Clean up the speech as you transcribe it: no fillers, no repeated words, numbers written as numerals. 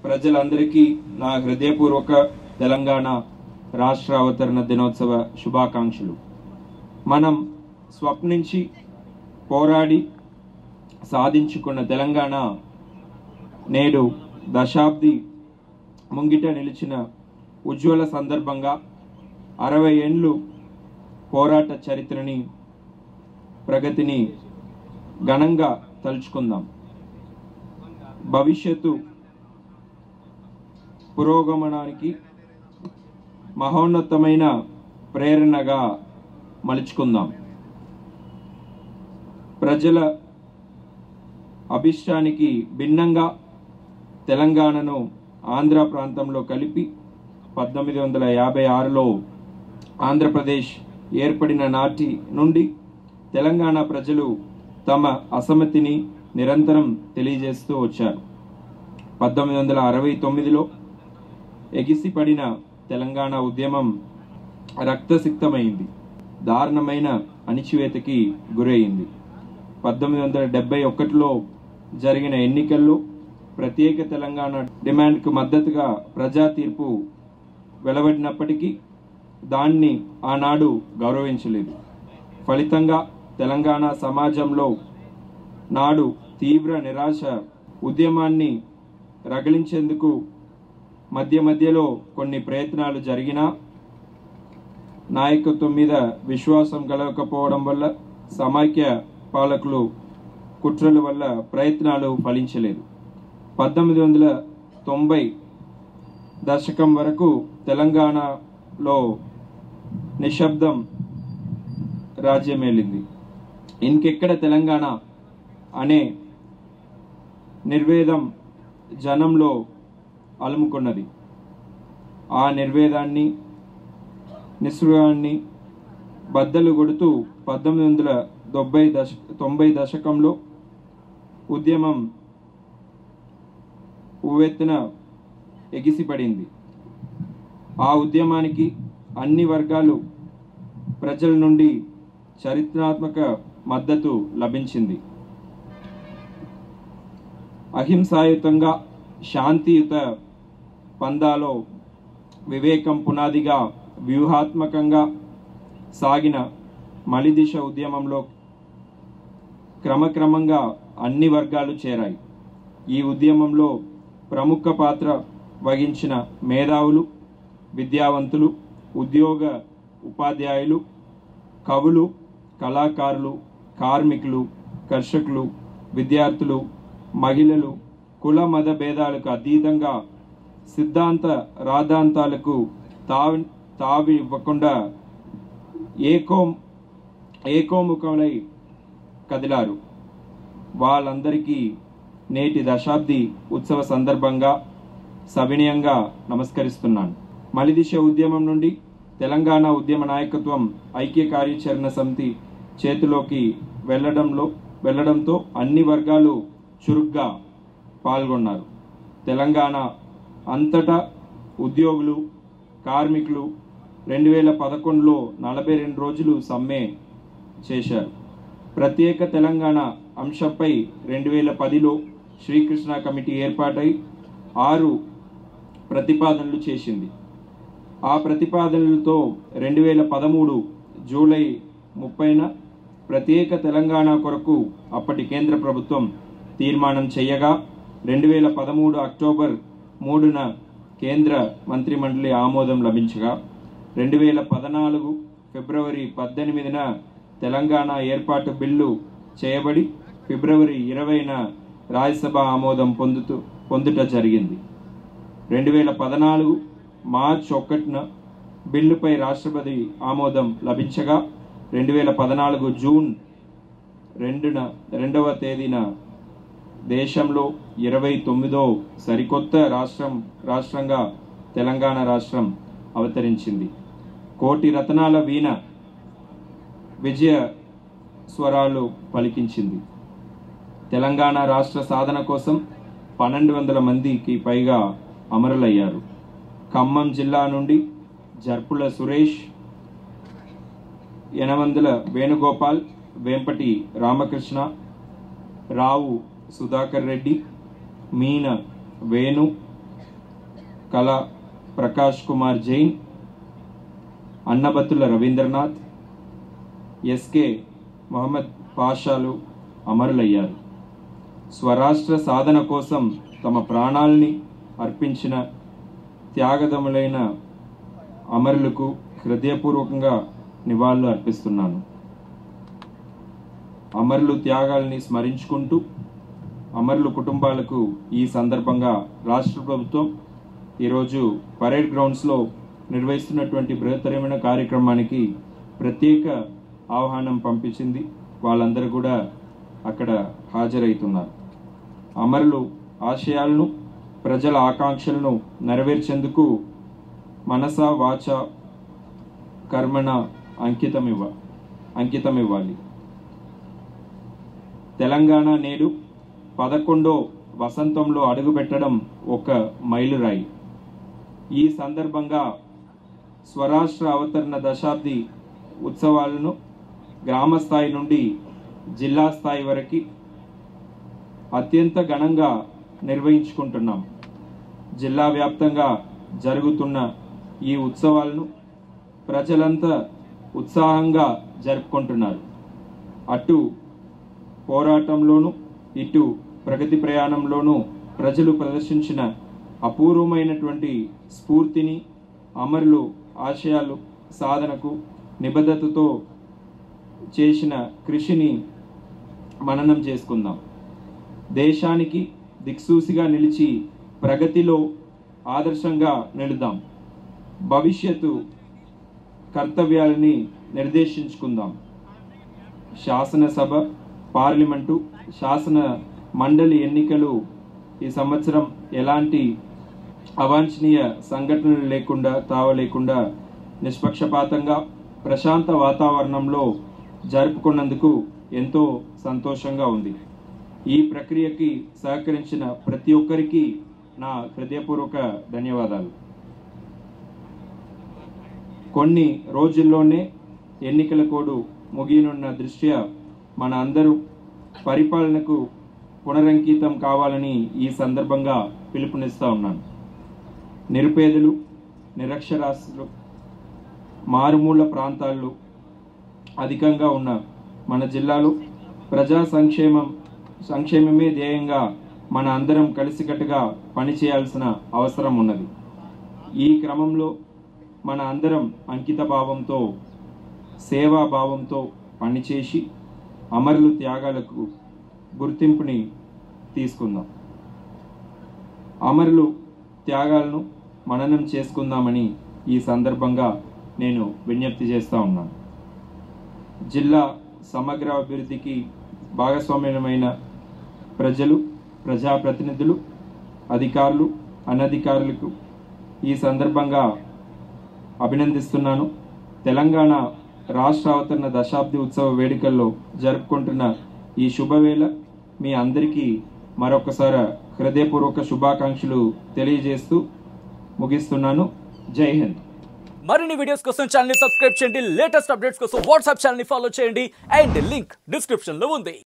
ప్రజలందరికీ నా హృదయపూర్వక తెలంగాణ రాష్ట్ర అవతరణ దినోత్సవ శుభాకాంక్షలు. మనం స్వప్నించి పోరాడి సాధించుకున్న తెలంగాణ నేడు దశాబ్ది ముంగిట నిలిచిన ఉజ్వల సందర్భంగా 60 ఏళ్ళు పోరాట చరిత్రని ప్రగతిని ఘనంగా తలుచుకుందాం. భవిష్యత్తు పురోగమనానికి మహోన్నతమైన ప్రేరణగా మలుచుకుందాం. ప్రజల అభిష్టానికి భిన్నంగా తెలంగాణను ఆంధ్ర ప్రాంతంలో కలిపి 1856లో ఆంధ్రప్రదేశ్ ఏర్పడిన నాటి నుండి తెలంగాణ ప్రజలు తమ అసమ్మతిని నిరంతరం తెలియజేస్తూ వచ్చారు. 1869లో ఎగిసిపడిన తెలంగాణ ఉద్యమం రక్తసిక్తమైంది, దారుణమైన అణిచివేతకి గురైంది. 1871లో జరిగిన ఎన్నికల్లో ప్రత్యేక తెలంగాణ డిమాండ్కు మద్దతుగా ప్రజా తీర్పు వెలువడినప్పటికీ దాన్ని ఆనాడు గౌరవించలేదు. ఫలితంగా తెలంగాణ సమాజంలో నాడు తీవ్ర నిరాశ ఉద్యమాన్ని రగిలించేందుకు మధ్యలో కొన్ని ప్రయత్నాలు జరిగినా నాయకత్వం మీద విశ్వాసం కలగకపోవడం వల్ల, సమైక్య పాలకులు కుట్రల వల్ల ప్రయత్నాలు ఫలించలేదు. 1890 దశకం వరకు తెలంగాణలో నిశ్శబ్దం రాజ్యమేలింది. ఇంకెక్కడ తెలంగాణ అనే నిర్వేదం జనంలో అలుముకున్నది. ఆ నిర్వేదాన్ని, నిస్పృహాన్ని బద్దలు కొడుతూ 1890 దశకంలో ఉద్యమం ఉవ్వెత్తున ఎగిసిపడింది. ఆ ఉద్యమానికి అన్ని వర్గాలు ప్రజల నుండి చరిత్రాత్మక మద్దతు లభించింది. అహింసాయుతంగా, శాంతియుత పందాలో వివేకం పునాదిగా వ్యూహాత్మకంగా సాగిన మలిదిశ ఉద్యమంలో క్రమక్రమంగా అన్ని వర్గాలు చేరాయి. ఈ ఉద్యమంలో ప్రముఖ పాత్ర వహించిన మేధావులు, విద్యావంతులు, ఉద్యోగ ఉపాధ్యాయులు, కవులు, కళాకారులు, కార్మికులు, కర్షకులు, విద్యార్థులు, మహిళలు, కుల మత భేదాలకు అతీతంగా సిద్ధాంత రాద్ధాంతాలకు తావి ఇవ్వకుండా ఏకోముఖమై కదిలారు. వాళ్ళందరికీ నేటి దశాబ్ది ఉత్సవ సందర్భంగా సవినయంగా నమస్కరిస్తున్నాను. మలిదిశ ఉద్యమం నుండి తెలంగాణ ఉద్యమ నాయకత్వం ఐక్య కార్యాచరణ సమితి చేతిలోకి వెళ్లడంతో అన్ని వర్గాలు చురుగ్గా పాల్గొన్నారు. తెలంగాణ అంతటా ఉద్యోగులు, కార్మికులు 2011లో 42 రోజులు సమ్మె చేశారు. ప్రత్యేక తెలంగాణ అంశంపై 2010లో శ్రీకృష్ణ కమిటీ ఏర్పాటై 6 ప్రతిపాదనలు చేసింది. ఆ ప్రతిపాదనలతో 2013 జూలై 30న ప్రత్యేక తెలంగాణ కొరకు అప్పటి కేంద్ర ప్రభుత్వం తీర్మానం చేయగా 2013 అక్టోబర్ 3న కేంద్ర మంత్రిమండలి ఆమోదం లభించగా 2014 ఫిబ్రవరి 18న తెలంగాణ ఏర్పాటు బిల్లు చేయబడి ఫిబ్రవరి 20న రాజ్యసభ ఆమోదం పొందుట జరిగింది. 2014 మార్చి 1న బిల్లుపై రాష్ట్రపతి ఆమోదం లభించగా 2014 జూన్ 2వ తేదీన దేశంలో 29వ సరికొత్త రాష్ట్రంగా తెలంగాణ రాష్ట్రం అవతరించింది. కోటి రతనాల వీణ విజయ స్వరాలు పలికించింది. తెలంగాణ రాష్ట్ర సాధన కోసం 1200 మందికి పైగా అమరులయ్యారు. ఖమ్మం జిల్లా నుండి జర్పుల సురేష్, యనమందుల వేణుగోపాల్, వేంపటి రామకృష్ణ, రావు సుధాకర్ రెడ్డి, మీన వేణు, కళా ప్రకాష్ కుమార్ జైన్, అన్నబత్తుల రవీంద్రనాథ్, ఎస్కే మహమ్మద్ పాషాలు అమరులయ్యారు. స్వరాష్ట్ర సాధన కోసం తమ ప్రాణాల్ని అర్పించిన త్యాగదములైన అమరులకు హృదయపూర్వకంగా నివాళులు అర్పిస్తున్నాను. అమరులు త్యాగాల్ని స్మరించుకుంటూ అమరులు కుటుంబాలకు ఈ సందర్భంగా రాష్ట్ర ప్రభుత్వం ఈరోజు పరేడ్ గ్రౌండ్స్లో నిర్వహిస్తున్నటువంటి బృహత్తరమైన కార్యక్రమానికి ప్రత్యేక ఆహ్వానం పంపించింది. వాళ్ళందరూ కూడా అక్కడ హాజరవుతున్నారు. అమరులు ఆశయాలను, ప్రజల ఆకాంక్షలను నెరవేర్చేందుకు మనస వాచ కర్మణ అంకితం ఇవ్వాలి. తెలంగాణ నేడు 11వ వసంతంలో అడుగుపెట్టడం ఒక మైలురాయి. ఈ సందర్భంగా స్వరాష్ట్ర అవతరణ దశాబ్ది ఉత్సవాలను గ్రామ స్థాయి నుండి జిల్లా స్థాయి వరకు అత్యంత ఘనంగా నిర్వహించుకుంటున్నాం. జిల్లా వ్యాప్తంగా జరుగుతున్న ఈ ఉత్సవాలను ప్రజలంతా ఉత్సాహంగా జరుపుకుంటున్నారు. అటు పోరాటంలోనూ ఇటు ప్రగతి ప్రయాణంలోనూ ప్రజలు ప్రదర్శించిన అపూర్వమైనటువంటి స్ఫూర్తిని, అమరులు ఆశయాలు సాధనకు నిబద్ధతతో చేసిన కృషిని మననం చేసుకుందాం. దేశానికి దిక్సూసిగా నిలిచి ప్రగతిలో ఆదర్శంగా నిలుద్దాం. భవిష్యత్తు కర్తవ్యాలని నిర్దేశించుకుందాం. శాసనసభ, పార్లమెంటు, శాసన మండలి ఎన్నికలు ఈ సంవత్సరం ఎలాంటి అవాంఛనీయ సంఘటనలు లేకుండా, తావలేకుండా నిష్పక్షపాతంగా ప్రశాంత వాతావరణంలో జరుపుకున్నందుకు ఎంతో సంతోషంగా ఉంది. ఈ ప్రక్రియకి సహకరించిన ప్రతి ఒక్కరికి నా హృదయపూర్వక ధన్యవాదాలు. కొన్ని రోజుల్లోనే ఎన్నికల కోడ్ ముగియనున్న దృష్ట్యా మన అందరూ పరిపాలనకు పునరంకితం కావాలని ఈ సందర్భంగా పిలుపునిస్తూ ఉన్నాను. నిరుపేదలు, నిరక్షరాస్యులు, మారుమూల ప్రాంతాల్లో అధికంగా ఉన్న మన జిల్లాలో ప్రజా సంక్షేమమే ధ్యేయంగా మన అందరం కలిసికట్టుగా పనిచేయాల్సిన అవసరం ఉన్నది. ఈ క్రమంలో మన అందరం అంకిత భావంతో, సేవాభావంతో పనిచేసి అమరుల త్యాగాలకు గుర్తింపుని తీసుకుందాం. అమరులు త్యాగాలను మననం చేసుకుందామని ఈ సందర్భంగా నేను విజ్ఞప్తి చేస్తూ ఉన్నాను. జిల్లా సమగ్ర అభివృద్ధికి భాగస్వామ్యమైన ప్రజలు, ప్రజాప్రతినిధులు, అధికారులు, అనధికారులకు ఈ సందర్భంగా అభినందిస్తున్నాను. తెలంగాణ రాష్ట్ర అవతరణ దశాబ్ది ఉత్సవ వేడుకల్లో జరుపుకుంటున్న ఈ శుభవేళ మీ అందరికీ మరొకసారి హృదయపూర్వక శుభాకాంక్షలు తెలియజేస్తూ ముగిస్తున్నాను. జై హింద్. మరిన్ని వీడియోస్ కోసం ఛానల్ ని సబ్స్క్రైబ్ చేయండి. లేటెస్ట్ అప్డేట్స్ కోసం వాట్సాప్ ఛానల్ ని ఫాలో చేయండి. అండ్ లింక్ డిస్క్రిప్షన్ లో ఉంది.